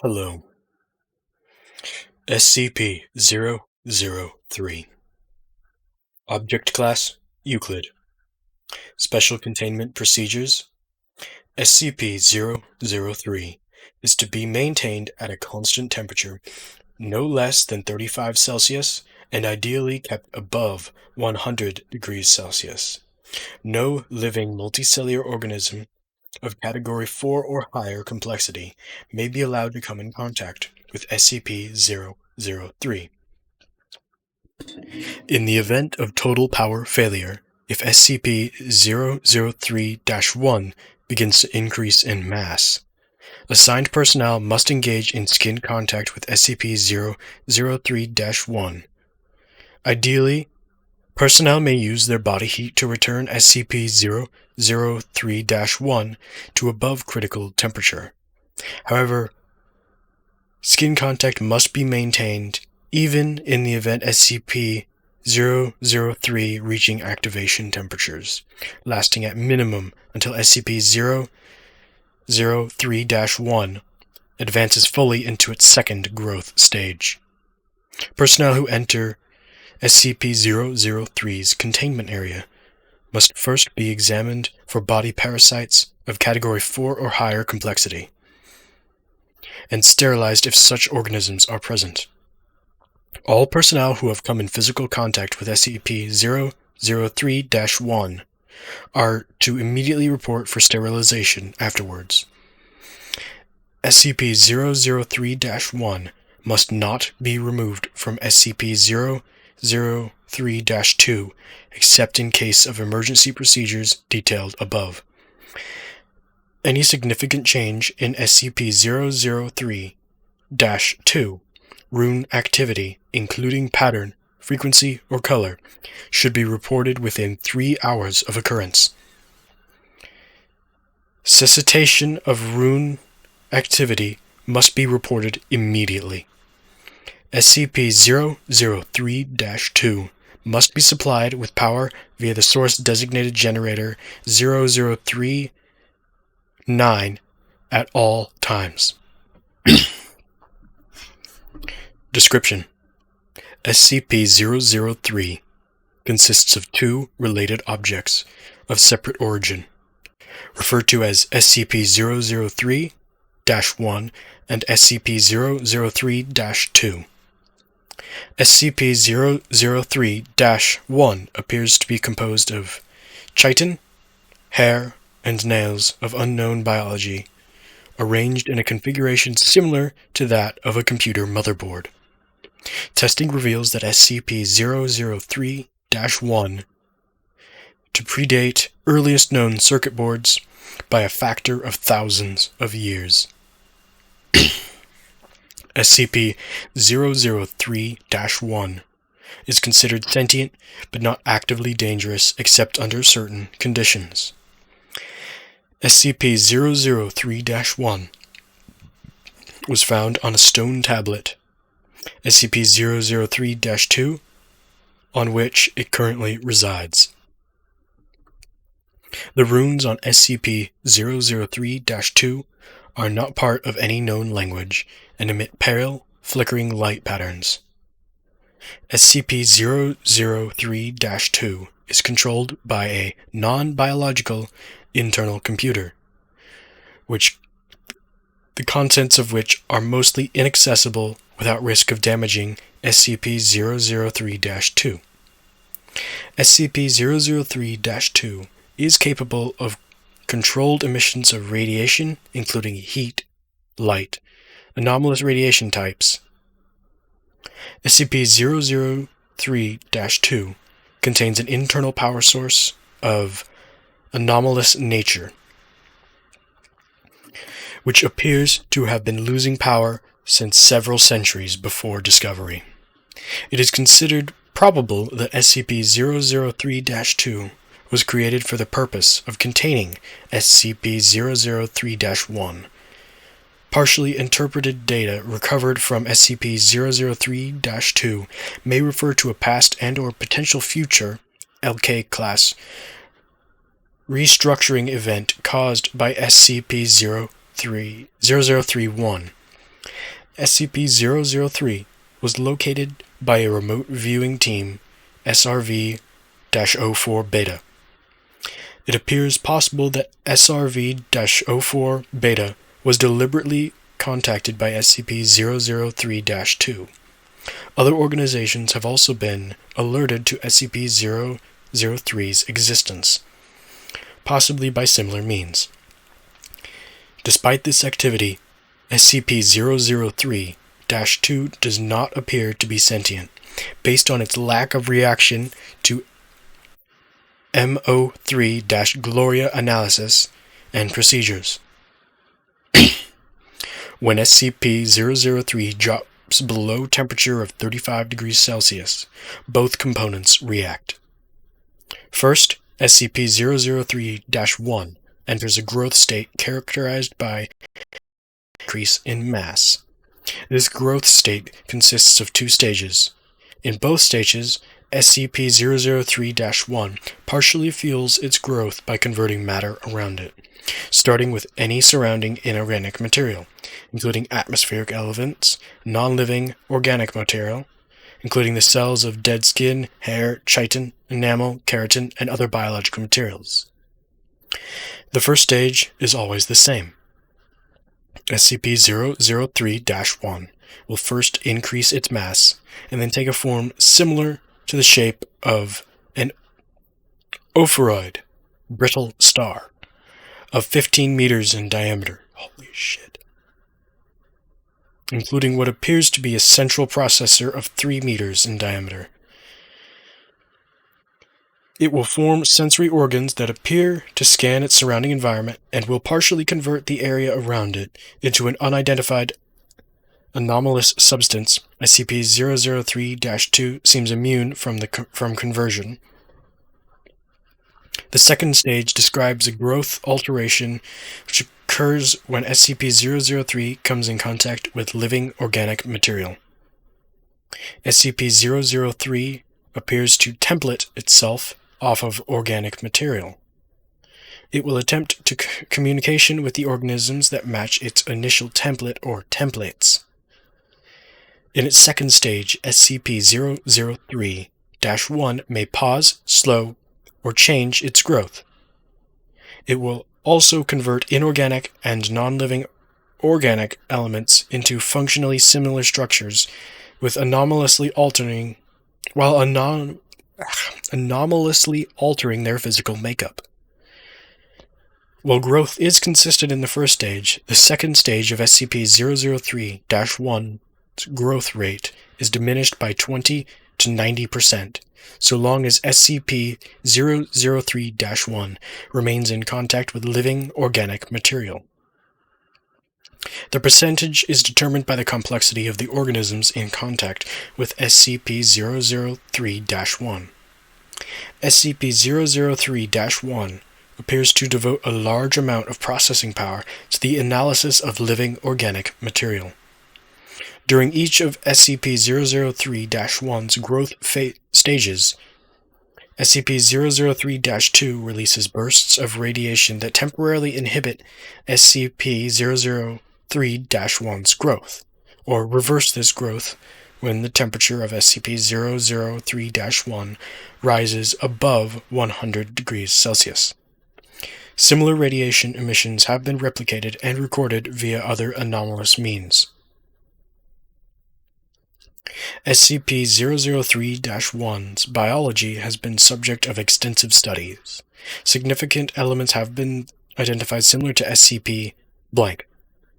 Hello. SCP-003. Object Class: Euclid. Special Containment Procedures: SCP-003 is to be maintained at a constant temperature, no less than 35 Celsius, and ideally kept above 100 degrees Celsius. No living multicellular organism of Category 4 or higher complexity may be allowed to come in contact with SCP-003. In the event of total power failure, if SCP-003-1 begins to increase in mass, assigned personnel must engage in skin contact with SCP-003-1. Ideally, personnel may use their body heat to return SCP-003-1 to above critical temperature. However, skin contact must be maintained even in the event SCP-003 reaching activation temperatures, lasting at minimum until SCP-003-1 advances fully into its second growth stage. Personnel who enter SCP-003's containment area must first be examined for body parasites of Category 4 or higher complexity, and sterilized if such organisms are present. All personnel who have come in physical contact with SCP-003-1 are to immediately report for sterilization afterwards. SCP-003-1 must not be removed from SCP-003-2 except in case of emergency procedures detailed above. Any significant change in SCP-003-2 rune activity, including pattern, frequency, or color, should be reported within 3 hours of occurrence. Cessation of rune activity must be reported immediately. SCP-003-2 must be supplied with power via the source-designated generator 003-9 at all times. Description: SCP-003 consists of 2 related objects of separate origin, referred to as SCP-003-1 and SCP-003-2. SCP-003-1 appears to be composed of chitin, hair, and nails of unknown biology, arranged in a configuration similar to that of a computer motherboard. Testing reveals that SCP-003-1 to predate earliest known circuit boards by a factor of thousands of years. SCP-003-1 is considered sentient but not actively dangerous except under certain conditions. SCP-003-1 was found on a stone tablet, SCP-003-2, on which it currently resides. The runes on SCP-003-2 are not part of any known language and emit pale, flickering light patterns. SCP-003-2 is controlled by a non-biological internal computer, the contents of which are mostly inaccessible without risk of damaging SCP-003-2. SCP-003-2 is capable of controlled emissions of radiation, including heat, light, anomalous radiation types. SCP-003-2 contains an internal power source of anomalous nature, which appears to have been losing power since several centuries before discovery. It is considered probable that SCP-003-2 was created for the purpose of containing SCP-003-1. Partially interpreted data recovered from SCP-003-2 may refer to a past and/or potential future LK-class restructuring event caused by SCP-003-1. SCP-003 was located by a remote viewing team, SRV-04 Beta. It appears possible that SRV-04 Beta was deliberately contacted by SCP-003-2. Other organizations have also been alerted to SCP-003's existence, possibly by similar means. Despite this activity, SCP-003-2 does not appear to be sentient, based on its lack of reaction to MO3-Gloria analysis and procedures. When SCP-003 drops below temperature of 35 degrees Celsius, both components react. First, SCP-003-1 enters a growth state characterized by increase in mass. This growth state consists of two stages. In both stages, SCP-003-1 partially fuels its growth by converting matter around it, starting with any surrounding inorganic material, including atmospheric elements, non-living organic material, including the cells of dead skin, hair, chitin, enamel, keratin, and other biological materials. The first stage is always the same. SCP-003-1 will first increase its mass, and then take a form similar to the shape of an ophiroid, brittle star, of 15 meters in diameter. Holy shit. Including what appears to be a central processor of 3 meters in diameter. It will form sensory organs that appear to scan its surrounding environment and will partially convert the area around it into an unidentified anomalous substance. SCP-003-2 seems immune from conversion. The second stage describes a growth alteration which occurs when SCP-003 comes in contact with living organic material. SCP-003 appears to template itself off of organic material. It will attempt to communication with the organisms that match its initial template or templates. In its second stage, SCP-003-1 may pause, slow, or change its growth. It will also convert inorganic and non-living organic elements into functionally similar structures with anomalously altering their physical makeup. While growth is consistent in the first stage, the second stage of SCP-003-1's growth rate is diminished by 20 to 90%, so long as SCP-003-1 remains in contact with living organic material. The percentage is determined by the complexity of the organisms in contact with SCP-003-1. SCP-003-1 appears to devote a large amount of processing power to the analysis of living organic material. During each of SCP-003-1's growth stages, SCP-003-2 releases bursts of radiation that temporarily inhibit SCP-003-1's growth, or reverse this growth when the temperature of SCP-003-1 rises above 100 degrees Celsius. Similar radiation emissions have been replicated and recorded via other anomalous means. SCP-003-1's biology has been subject of extensive studies. Significant elements have been identified similar to SCP-blank,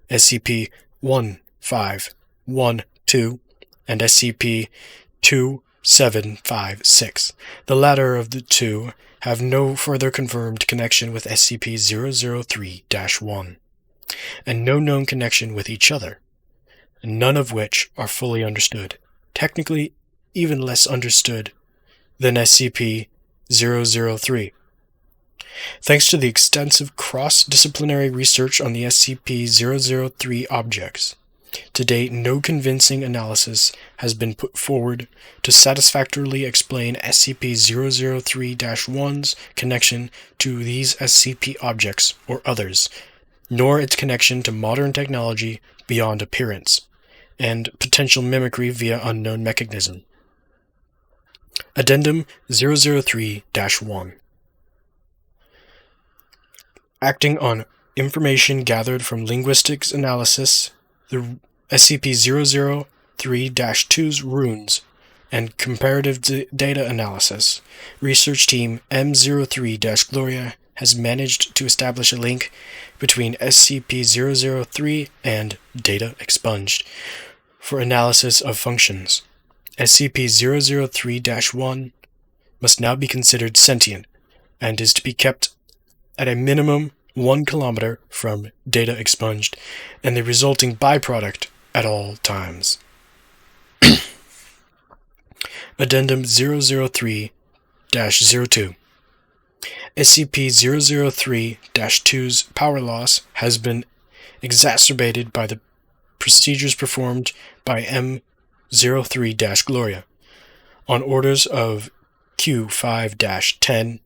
SCP-1512, and SCP-2756. The latter of the two have no further confirmed connection with SCP-003-1, and no known connection with each other, none of which are fully understood, technically even less understood than SCP-003. Thanks to the extensive cross-disciplinary research on the SCP-003 objects, to date no convincing analysis has been put forward to satisfactorily explain SCP-003-1's connection to these SCP objects or others, nor its connection to modern technology beyond appearance. and potential mimicry via unknown mechanism. Addendum 003-1. Acting on information gathered from linguistics analysis, the SCP-003-2's runes, and comparative data analysis, research team M03-Gloria has managed to establish a link between SCP-003 and data expunged for analysis of functions. SCP-003-1 must now be considered sentient and is to be kept at a minimum 1 kilometer from data expunged and the resulting byproduct at all times. Addendum 003-02. SCP-003-2's power loss has been exacerbated by the procedures performed by M03-Gloria. On orders of Q5-10,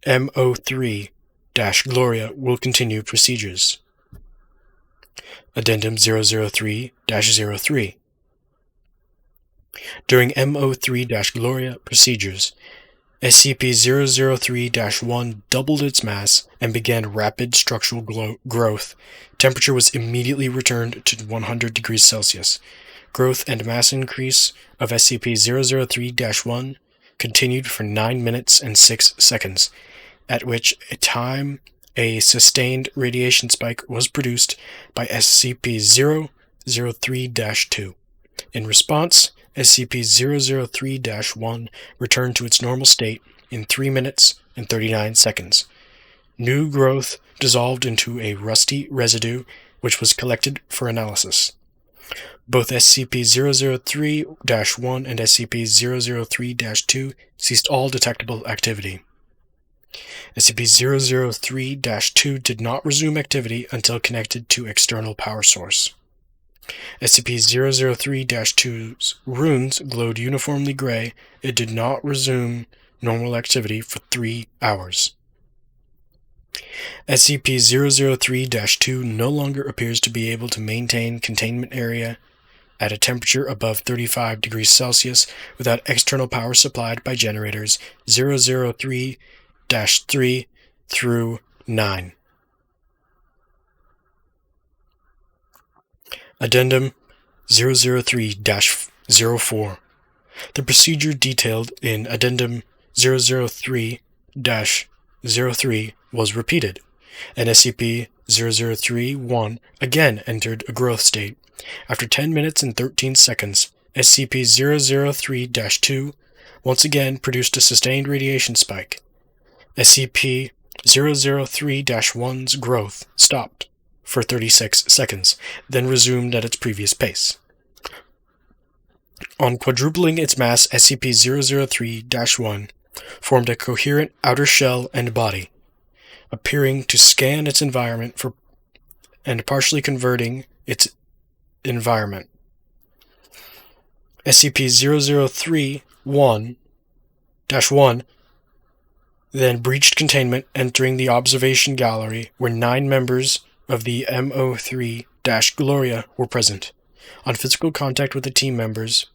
M03-Gloria will continue procedures. Addendum 003-03. During M03-Gloria procedures, SCP-003-1 doubled its mass and began rapid structural growth. Temperature was immediately returned to 100 degrees Celsius. Growth and mass increase of SCP-003-1 continued for 9 minutes and 6 seconds, at which time a sustained radiation spike was produced by SCP-003-2. In response, SCP-003-1 returned to its normal state in 3 minutes and 39 seconds. New growth dissolved into a rusty residue which was collected for analysis. Both SCP-003-1 and SCP-003-2 ceased all detectable activity. SCP-003-2 did not resume activity until connected to external power source. SCP-003-2's runes glowed uniformly gray. It did not resume normal activity for 3 hours. SCP-003-2 no longer appears to be able to maintain containment area at a temperature above 35 degrees Celsius without external power supplied by generators 003-3 through 9. Addendum 003-04. The procedure detailed in Addendum 003-03 was repeated, and SCP-003-1 again entered a growth state. After 10 minutes and 13 seconds, SCP-003-2 once again produced a sustained radiation spike. SCP-003-1's growth stopped for 36 seconds, then resumed at its previous pace. On quadrupling its mass, SCP-003-1 formed a coherent outer shell and body, appearing to scan its environment and partially converting its environment. SCP-003-1 then breached containment, entering the observation gallery where 9 members of the M03-Gloria were present. On physical contact with the team members,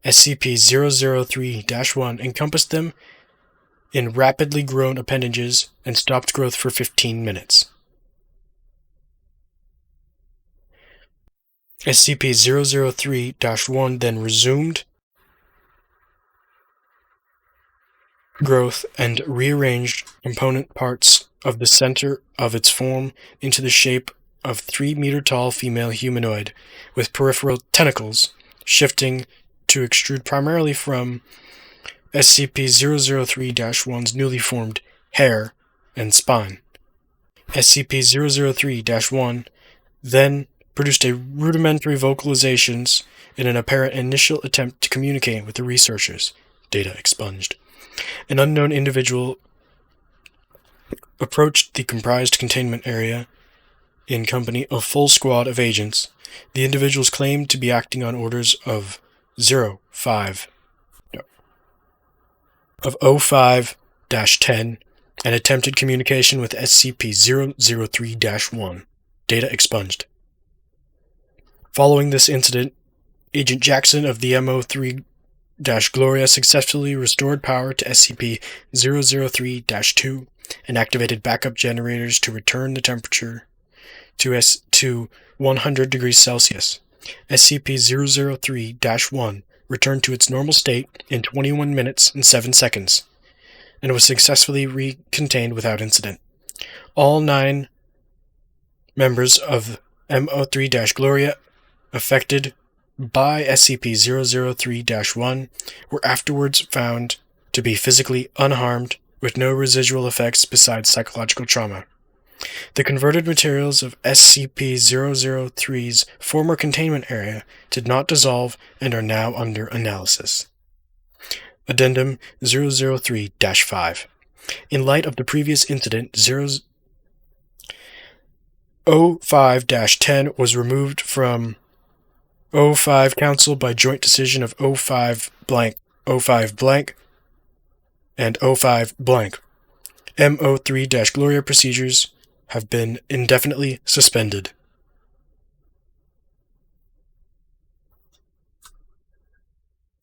SCP-003-1 encompassed them in rapidly grown appendages and stopped growth for 15 minutes. SCP-003-1 then resumed growth and rearranged component parts of the center of its form into the shape of 3-meter-tall female humanoid with peripheral tentacles, shifting to extrude primarily from SCP-003-1's newly formed hair and spine. SCP-003-1 then produced a rudimentary vocalizations in an apparent initial attempt to communicate with the researchers. Data expunged. An unknown individual approached the comprised containment area in company of full squad of agents. The individuals claimed to be acting on orders of 05-10 and attempted communication with SCP-003-1. Data expunged. Following this incident, Agent Jackson of the MO3 Gloria successfully restored power to SCP-003-2 and activated backup generators to return the temperature to 100 degrees Celsius. SCP-003-1 returned to its normal state in 21 minutes and 7 seconds, and was successfully recontained without incident. All 9 members of MO3 Gloria affected by SCP-003-1 were afterwards found to be physically unharmed with no residual effects besides psychological trauma. The converted materials of SCP-003's former containment area did not dissolve and are now under analysis. Addendum 003-5. In light of the previous incident, 05-10 was removed from 05 Council by joint decision of 05 blank, 05 blank, and 05 blank. MO3 Gloria procedures have been indefinitely suspended.